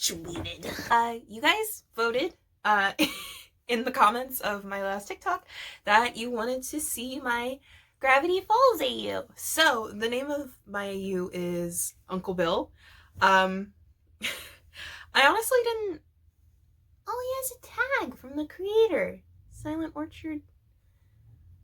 situated. You guys voted in the comments of my last TikTok that you wanted to see my Gravity Falls AU. So the name of my AU is Uncle Bill. I honestly didn't. Oh, he has a tag from the creator, Silent Orchard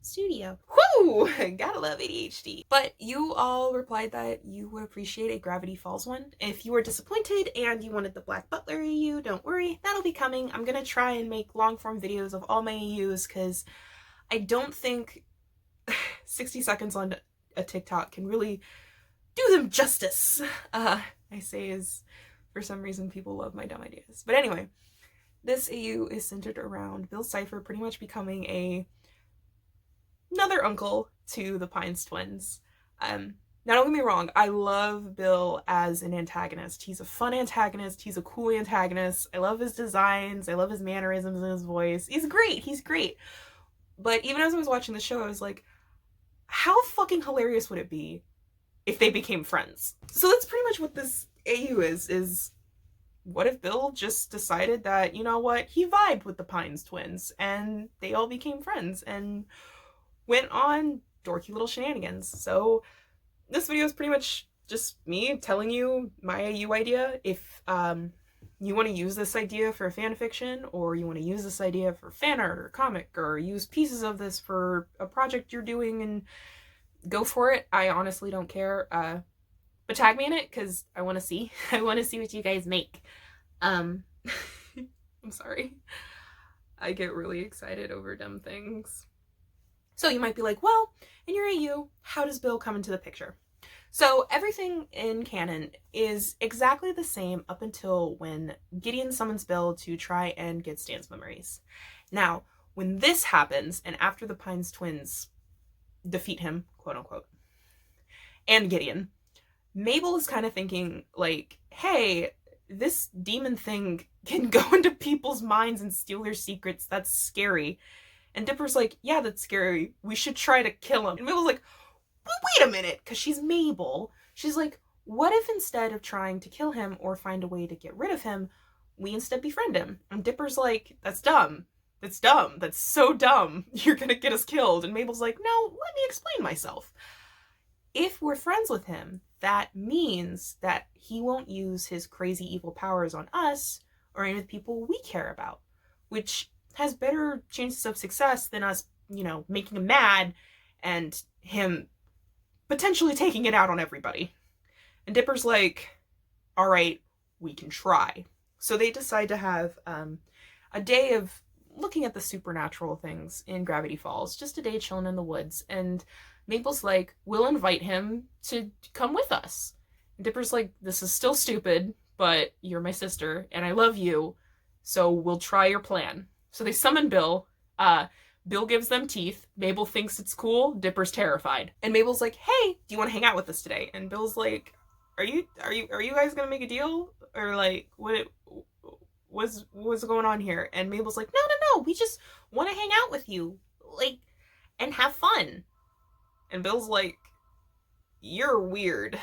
Studio. Whoo! Gotta love ADHD. But you all replied that you would appreciate a Gravity Falls one. If you were disappointed and you wanted the Black Butler AU, don't worry, that'll be coming. I'm gonna try and make long form videos of all my AUs because I don't think 60 seconds on a TikTok can really do them justice. I say is for some reason people love my dumb ideas. But anyway, this AU is centered around Bill Cipher pretty much becoming another uncle to the Pines twins. Now don't get me wrong, I love Bill as an antagonist. He's a fun antagonist, he's a cool antagonist. I love his designs, I love his mannerisms and his voice. He's great. But even as I was watching the show, I was like, how fucking hilarious would it be if they became friends? So that's pretty much what this AU is what if Bill just decided that, you know what, he vibed with the Pines twins and they all became friends and went on dorky little shenanigans. So this video is pretty much just me telling you my AU idea. If you want to use this idea for fan fiction, or you want to use this idea for fan art or comic, or use pieces of this for a project you're doing, and go for it. I honestly don't care. But tag me in it because I want to see. I want to see what you guys make. I'm sorry. I get really excited over dumb things. So you might be like, well, in your AU, how does Bill come into the picture? So everything in canon is exactly the same up until when Gideon summons Bill to try and get Stan's memories. Now, when this happens, and after the Pines twins defeat him, quote unquote, and Gideon, Mabel is kind of thinking like, hey, this demon thing can go into people's minds and steal their secrets. That's scary. And Dipper's like, yeah, that's scary. We should try to kill him. And Mabel's like, well, wait a minute, because she's Mabel. She's like, what if instead of trying to kill him or find a way to get rid of him, we instead befriend him? And Dipper's like, that's dumb. That's dumb. That's so dumb. You're gonna get us killed. And Mabel's like, no, let me explain myself. If we're friends with him, that means that he won't use his crazy evil powers on us or any of the people we care about, which has better chances of success than us, making him mad and him potentially taking it out on everybody. And Dipper's like, all right, we can try. So they decide to have a day of looking at the supernatural things in Gravity Falls, just a day chilling in the woods. And Mabel's like, we'll invite him to come with us. And Dipper's like, this is still stupid, but you're my sister and I love you, so we'll try your plan. So they summon Bill. Bill gives them teeth. Mabel thinks it's cool. Dipper's terrified. And Mabel's like, hey, do you want to hang out with us today? And Bill's like, are you guys gonna make a deal? Or like, what's going on here? And Mabel's like, no, we just want to hang out with you, like, and have fun. And Bill's like, you're weird.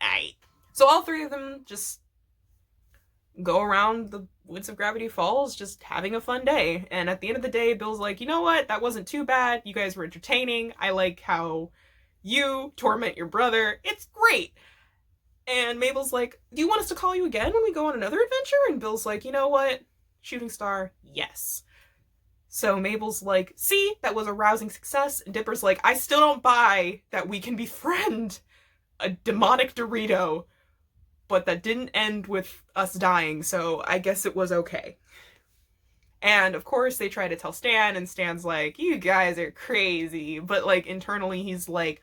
Aight. So all three of them just go around the woods of Gravity Falls just having a fun day. And at the end of the day, Bill's like, you know what? That wasn't too bad. You guys were entertaining. I like how you torment your brother. It's great. And Mabel's like, do you want us to call you again when we go on another adventure? And Bill's like, you know what? Shooting star, yes. So Mabel's like, see, that was a rousing success. And Dipper's like, I still don't buy that we can befriend a demonic Dorito, but that didn't end with us dying, so I guess it was okay. And of course they try to tell Stan, and Stan's like, you guys are crazy. But like internally he's like,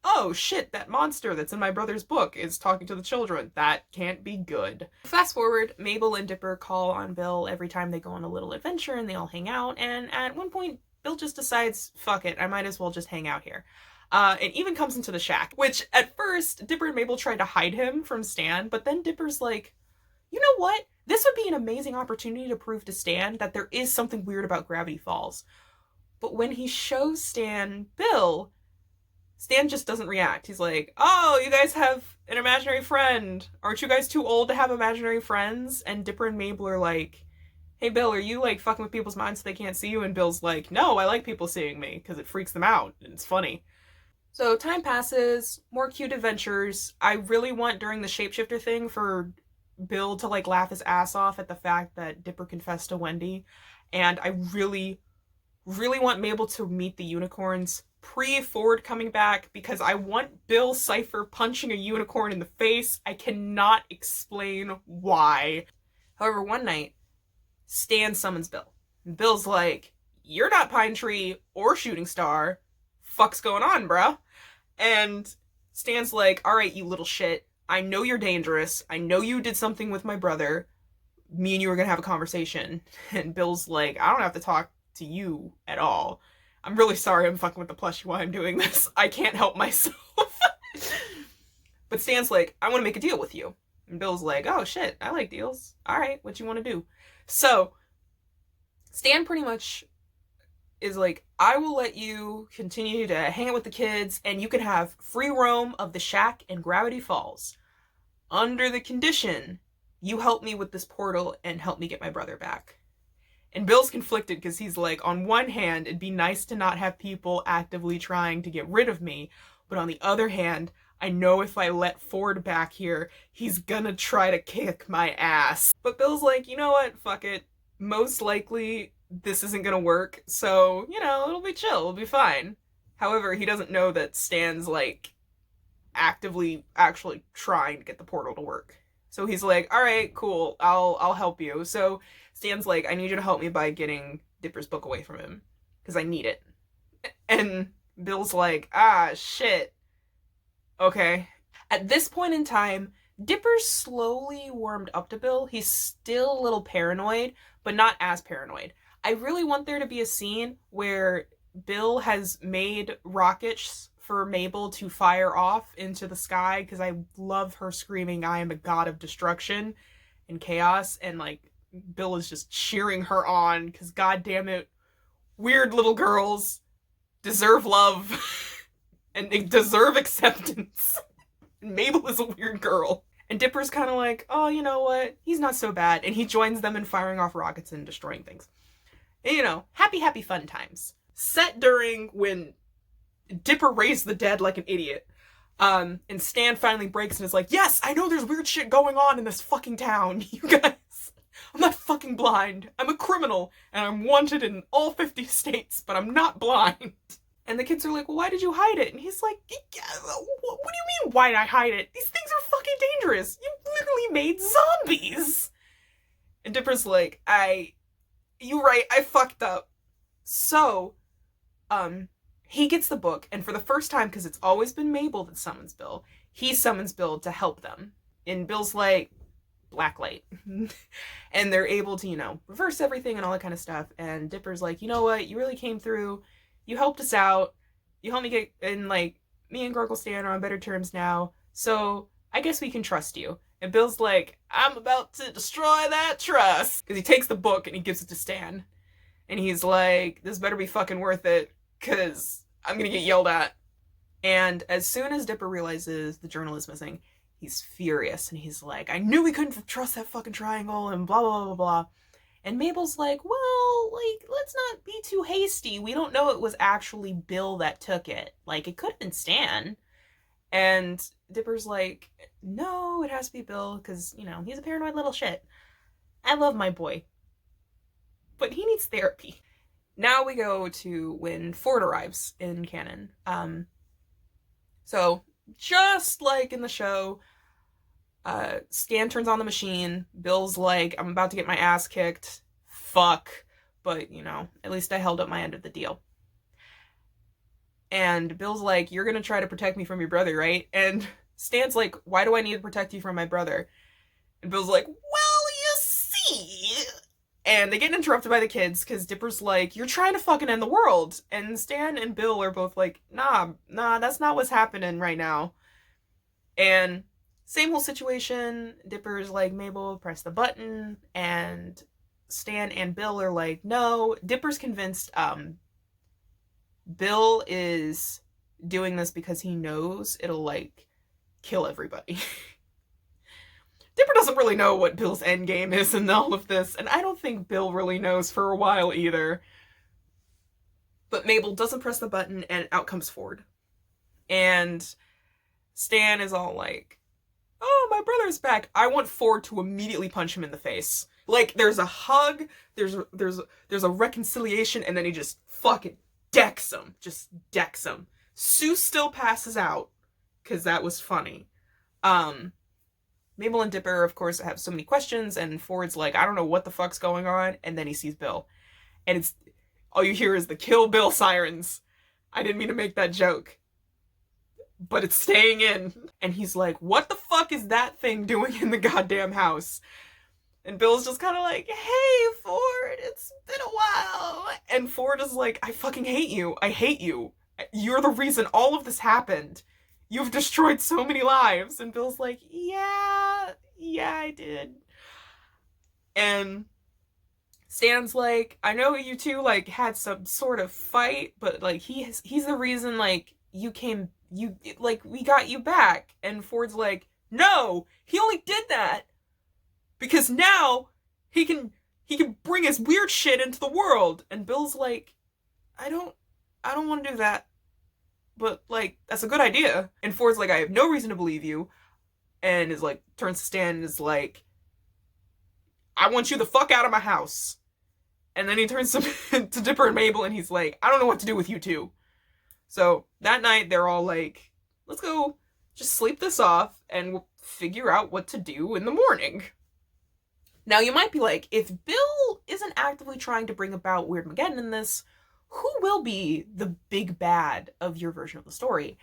oh shit, that monster that's in my brother's book is talking to the children. That can't be good. Fast forward, Mabel and Dipper call on Bill every time they go on a little adventure and they all hang out. And at one point, Bill just decides, fuck it, I might as well just hang out here. And even comes into the shack, which at first Dipper and Mabel tried to hide him from Stan, but then Dipper's like, you know what? This would be an amazing opportunity to prove to Stan that there is something weird about Gravity Falls. But when he shows Stan Bill, Stan just doesn't react. He's like, oh, you guys have an imaginary friend. Aren't you guys too old to have imaginary friends? And Dipper and Mabel are like, hey, Bill, are you like fucking with people's minds so they can't see you? And Bill's like, no, I like people seeing me because it freaks them out and it's funny. So time passes, more cute adventures. I really want during the shapeshifter thing for Bill to like laugh his ass off at the fact that Dipper confessed to Wendy. And I really, really want Mabel to meet the unicorns pre-Ford coming back because I want Bill Cipher punching a unicorn in the face. I cannot explain why. However, one night, Stan summons Bill. And Bill's like, you're not Pine Tree or Shooting Star. Fuck's going on, bruh? And Stan's like, all right, you little shit. I know you're dangerous. I know you did something with my brother. Me and you are going to have a conversation. And Bill's like, I don't have to talk to you at all. I'm really sorry I'm fucking with the plushie while I'm doing this. I can't help myself. But Stan's like, I want to make a deal with you. And Bill's like, oh shit, I like deals. All right, what you want to do? So Stan pretty much is like, I will let you continue to hang out with the kids and you can have free roam of the shack and Gravity Falls. Under the condition, you help me with this portal and help me get my brother back. And Bill's conflicted because he's like, on one hand, it'd be nice to not have people actively trying to get rid of me. But on the other hand, I know if I let Ford back here, he's gonna try to kick my ass. But Bill's like, you know what? Fuck it. Most likely, this isn't gonna work, so, you know, it'll be chill, it'll be fine. However, he doesn't know that Stan's, like, actively actually trying to get the portal to work. So he's like, alright, cool, I'll help you. So Stan's like, I need you to help me by getting Dipper's book away from him, because I need it. And Bill's like, ah, shit. Okay. At this point in time, Dipper's slowly warmed up to Bill. He's still a little paranoid, but not as paranoid. I really want there to be a scene where Bill has made rockets for Mabel to fire off into the sky because I love her screaming, I am a god of destruction and chaos, and like Bill is just cheering her on because god damn it, weird little girls deserve love and they deserve acceptance. Mabel is a weird girl. And Dipper's kind of like, oh, you know what? He's not so bad. And he joins them in firing off rockets and destroying things. And, you know, happy, happy fun times. Set during when Dipper raised the dead like an idiot. And Stan finally breaks and is like, yes, I know there's weird shit going on in this fucking town. You guys, I'm not fucking blind. I'm a criminal. And I'm wanted in all 50 states, but I'm not blind. And the kids are like, well, why did you hide it? And he's like, what do you mean, why did I hide it? These things are fucking dangerous. You literally made zombies. And Dipper's like, you're right, I fucked up. So, he gets the book, and for the first time, because it's always been Mabel that summons Bill, he summons Bill to help them. And Bill's like, blacklight. And they're able to, you know, reverse everything and all that kind of stuff. And Dipper's like, you know what, you really came through. You helped us out. You helped me get in, like, me and Gurgle Stan are on better terms now. So I guess we can trust you. And Bill's like, I'm about to destroy that trust. Because he takes the book and he gives it to Stan. And he's like, this better be fucking worth it. Because I'm going to get yelled at. And as soon as Dipper realizes the journal is missing, he's furious. And he's like, I knew we couldn't trust that fucking triangle and blah, blah, blah, blah. And Mabel's like, well, like, let's not be too hasty. We don't know it was actually Bill that took it. Like, it could have been Stan. And Dipper's like, no, it has to be Bill, because, you know, he's a paranoid little shit. I love my boy. But he needs therapy. Now we go to when Ford arrives in canon. So, just like in the show, Stan turns on the machine. Bill's like, I'm about to get my ass kicked. Fuck. But, you know, at least I held up my end of the deal. And Bill's like, you're gonna try to protect me from your brother, right? And Stan's like, why do I need to protect you from my brother? And Bill's like, well, you see. And they get interrupted by the kids because Dipper's like, you're trying to fucking end the world. And Stan and Bill are both like, nah, that's not what's happening right now. And same whole situation. Dipper's like, Mabel, press the button. And Stan and Bill are like, no. Dipper's convinced Bill is doing this because he knows it'll, like, kill everybody. Dipper doesn't really know what Bill's endgame is in all of this, and I don't think Bill really knows for a while either. But Mabel doesn't press the button, and out comes Ford. And Stan is all like, oh, my brother's back. I want Ford to immediately punch him in the face. Like, there's a hug, there's a reconciliation, and then he just fucking decks him. Just decks him. Sue still passes out, because that was funny. Mabel and Dipper, of course, have so many questions, and Ford's like, I don't know what the fuck's going on, and then he sees Bill. And it's, all you hear is the Kill Bill sirens. I didn't mean to make that joke, but it's staying in. And he's like, what the fuck is that thing doing in the goddamn house? And Bill's just kind of like, hey, Ford, it's been a while. And Ford is like, I fucking hate you. I hate you. You're the reason all of this happened. You've destroyed so many lives. And Bill's like, yeah, I did. And Stan's like, I know you two, like, had some sort of fight, but, like, he's the reason, like, we got you back. And Ford's like, no, he only did that because now he can bring his weird shit into the world. And Bill's like, I don't want to do that, but, like, that's a good idea. And Ford's like, I have no reason to believe you. And is like, turns to Stan and is like, I want you the fuck out of my house. And then he turns to Dipper and Mabel and he's like, I don't know what to do with you two. So that night they're all like, let's go just sleep this off and we'll figure out what to do in the morning. Now you might be like, if Bill isn't actively trying to bring about Weirdmageddon in this, who will be the big bad of your version of the story?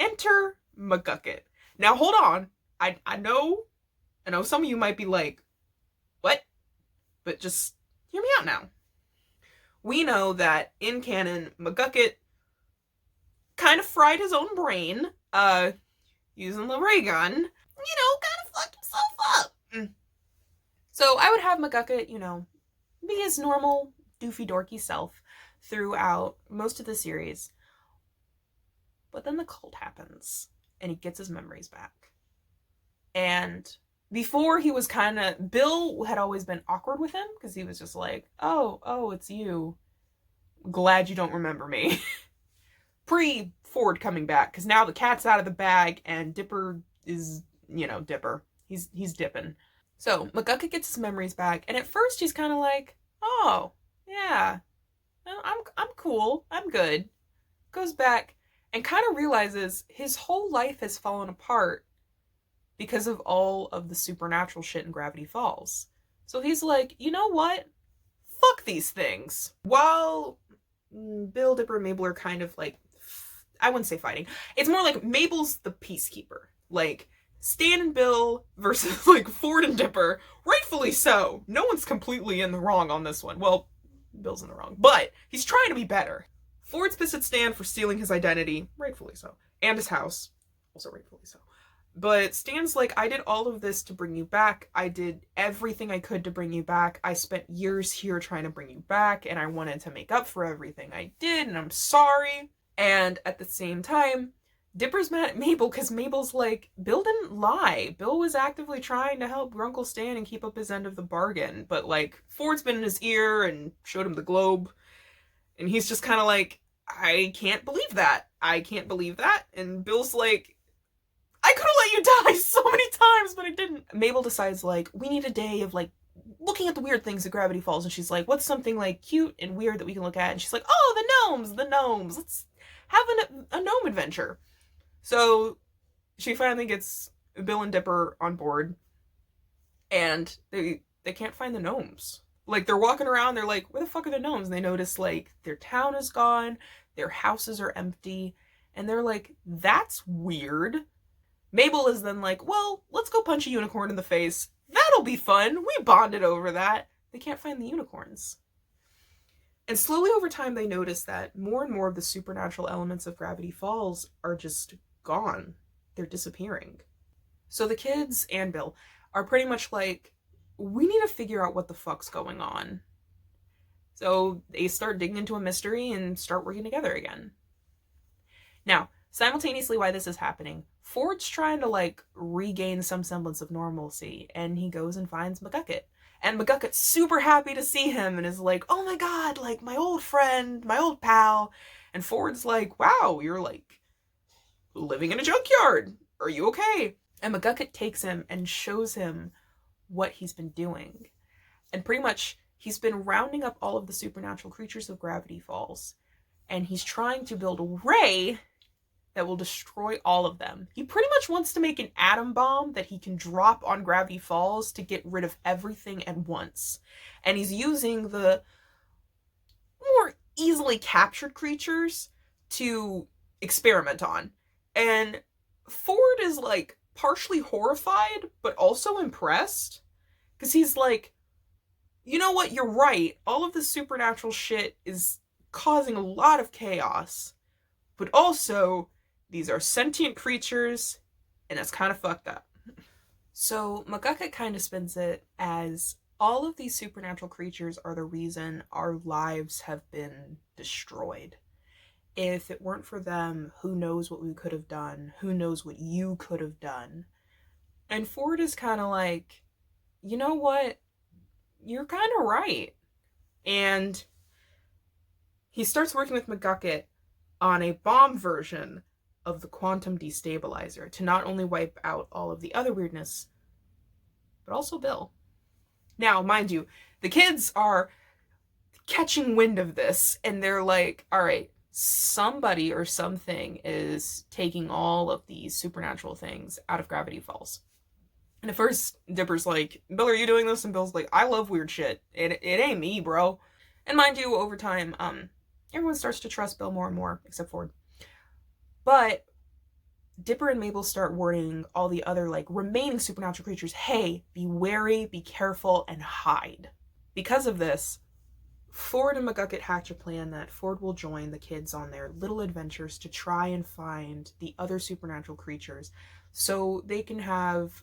Enter McGucket. Now hold on. I know some of you might be like, what? But just hear me out now. We know that in canon, McGucket kind of fried his own brain, using the ray gun, kind of fucked himself up. So I would have McGucket, be his normal, doofy, dorky self throughout most of the series. But then the cult happens, and he gets his memories back. And before he was Bill had always been awkward with him, because he was just like, oh, it's you. Glad you don't remember me. Pre-Ford coming back, because now the cat's out of the bag, and Dipper is, Dipper. He's dipping. So McGucket gets his memories back, and at first he's kind of like, oh, yeah, I'm cool, I'm good. Goes back and kind of realizes his whole life has fallen apart because of all of the supernatural shit in Gravity Falls. So he's like, you know what? Fuck these things. While Bill, Dipper, and Mabel are kind of like, I wouldn't say fighting. It's more like Mabel's the peacekeeper. Like, Stan and Bill versus, like, Ford and Dipper. Rightfully so. No one's completely in the wrong on this one. Well, Bill's in the wrong. But he's trying to be better. Ford's pissed at Stan for stealing his identity. Rightfully so. And his house. Also rightfully so. But Stan's like, I did all of this to bring you back. I did everything I could to bring you back. I spent years here trying to bring you back, and I wanted to make up for everything I did, and I'm sorry. And at the same time, Dipper's mad at Mabel because Mabel's like, Bill didn't lie. Bill was actively trying to help Grunkle Stan and keep up his end of the bargain. But, like, Ford's been in his ear and showed him the globe. And he's just kind of like, I can't believe that. I can't believe that. And Bill's like, I could have let you die so many times, but I didn't. Mabel decides, like, we need a day of, like, looking at the weird things at Gravity Falls. And she's like, what's something, like, cute and weird that we can look at? And she's like, oh, the gnomes. Let's have a gnome adventure. So she finally gets Bill and Dipper on board. And they can't find the gnomes. Like, they're walking around, they're like, where the fuck are the gnomes? And they notice, like, their town is gone, their houses are empty, and they're like, that's weird. Mabel is then like, well, let's go punch a unicorn in the face. That'll be fun. We bonded over that. They can't find the unicorns. And slowly over time, they notice that more and more of the supernatural elements of Gravity Falls are just gone. They're disappearing. So the kids and Bill are pretty much like, we need to figure out what the fuck's going on. So they start digging into a mystery and start working together again. Now, simultaneously while this is happening, Ford's trying to like regain some semblance of normalcy, and he goes and finds McGucket. And McGucket's super happy to see him and is like, oh my god, like my old friend, my old pal. And Ford's like, wow, you're like living in a junkyard. Are you okay? And McGucket takes him and shows him what he's been doing. And pretty much he's been rounding up all of the supernatural creatures of Gravity Falls. And he's trying to build a ray that will destroy all of them. He pretty much wants to make an atom bomb that he can drop on Gravity Falls to get rid of everything at once. And he's using the more easily captured creatures to experiment on. And Ford is like partially horrified, but also impressed. Because he's like, you know what, you're right. All of this supernatural shit is causing a lot of chaos. But also, these are sentient creatures, and that's kind of fucked up. So McGucket kind of spins it as all of these supernatural creatures are the reason our lives have been destroyed. If it weren't for them, who knows what we could have done? Who knows what you could have done? And Ford is kind of like, you know what? You're kind of right. And he starts working with McGucket on a bomb version of the quantum destabilizer to not only wipe out all of the other weirdness, but also Bill. Now, mind you, the kids are catching wind of this, and they're like, all right, somebody or something is taking all of these supernatural things out of Gravity Falls. And at first, Dipper's like, Bill, are you doing this? And Bill's like, I love weird shit. It ain't me, bro. And mind you, over time, everyone starts to trust Bill more and more, except Ford. But Dipper and Mabel start warning all the other, like, remaining supernatural creatures, hey, be wary, be careful, and hide. Because of this, Ford and McGucket hatch a plan that Ford will join the kids on their little adventures to try and find the other supernatural creatures so they can have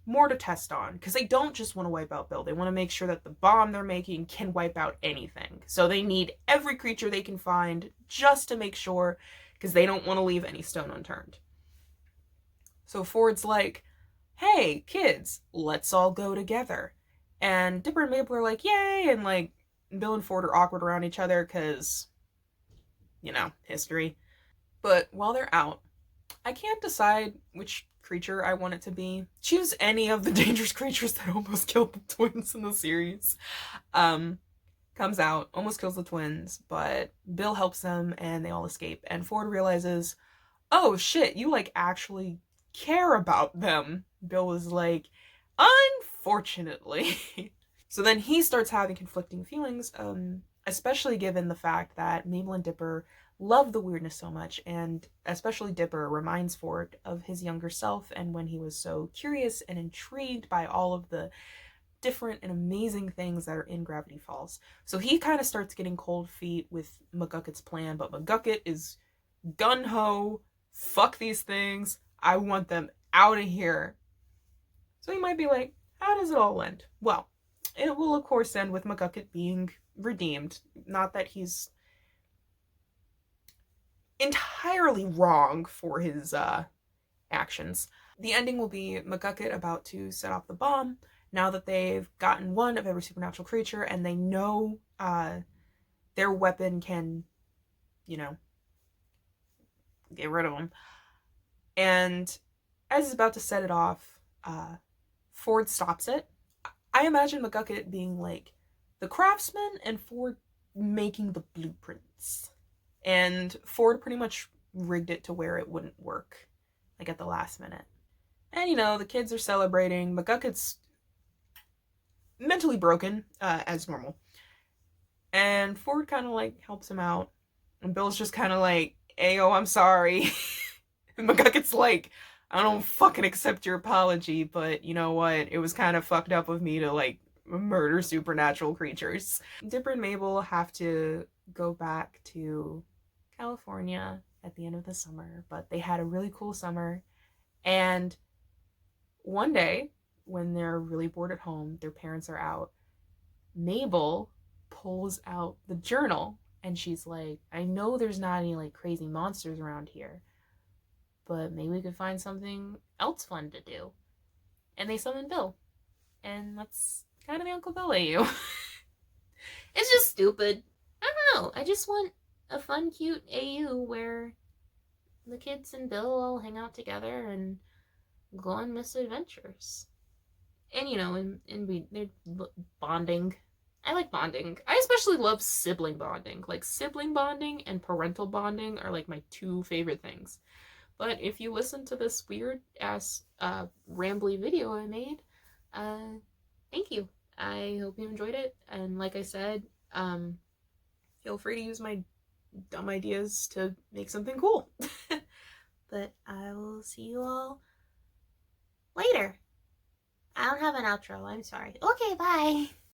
more to test on, because they don't just want to wipe out Bill. They want to make sure that the bomb they're making can wipe out anything. So they need every creature they can find just to make sure, because they don't want to leave any stone unturned. So Ford's like, hey, kids, let's all go together. And Dipper and Mabel are like, yay, and like Bill and Ford are awkward around each other because, you know, history. But while they're out, I can't decide which creature I want it to be. Choose any of the dangerous creatures that almost killed the twins in the series. Comes out, almost kills the twins, but Bill helps them and they all escape. And Ford realizes, oh shit, you like actually care about them. Bill was like, unfortunately. So then he starts having conflicting feelings, especially given the fact that Mabel and Dipper love the weirdness so much, and especially Dipper reminds Ford of his younger self and when he was so curious and intrigued by all of the different and amazing things that are in Gravity Falls. So he kind of starts getting cold feet with McGucket's plan, but McGucket is gung-ho, fuck these things, I want them out of here. So he might be like, how does it all end? Well, it will of course end with McGucket being redeemed. Not that he's entirely wrong for his actions. The ending will be McGucket about to set off the bomb now that they've gotten one of every supernatural creature and they know their weapon can, you know, get rid of them. And as he's about to set it off, Ford stops it. I imagine McGucket being like the craftsman and Ford making the blueprints. And Ford pretty much rigged it to where it wouldn't work, like at the last minute. And you know, the kids are celebrating. McGucket's mentally broken, as normal. And Ford kind of like helps him out. And Bill's just kind of like, ayo, I'm sorry. And McGucket's like, I don't fucking accept your apology, but you know what? It was kind of fucked up of me to like murder supernatural creatures. Dipper and Mabel have to go back to California at the end of the summer, but they had a really cool summer. And one day, when they're really bored at home, their parents are out, Mabel pulls out the journal And she's like, I know there's not any like crazy monsters around here, but maybe we could find something else fun to do. And they summon Bill. And that's kind of the Uncle Bill AU. It's just stupid. I don't know. I just want a fun, cute AU where the kids and Bill all hang out together and go on misadventures. And you know, they're bonding. I like bonding. I especially love sibling bonding. Like sibling bonding and parental bonding are like my two favorite things. But if you listen to this weird ass rambly video I made, thank you. I hope you enjoyed it. And like I said, feel free to use my dumb ideas to make something cool. But I will see you all later. I don't have an outro. I'm sorry. Okay, bye.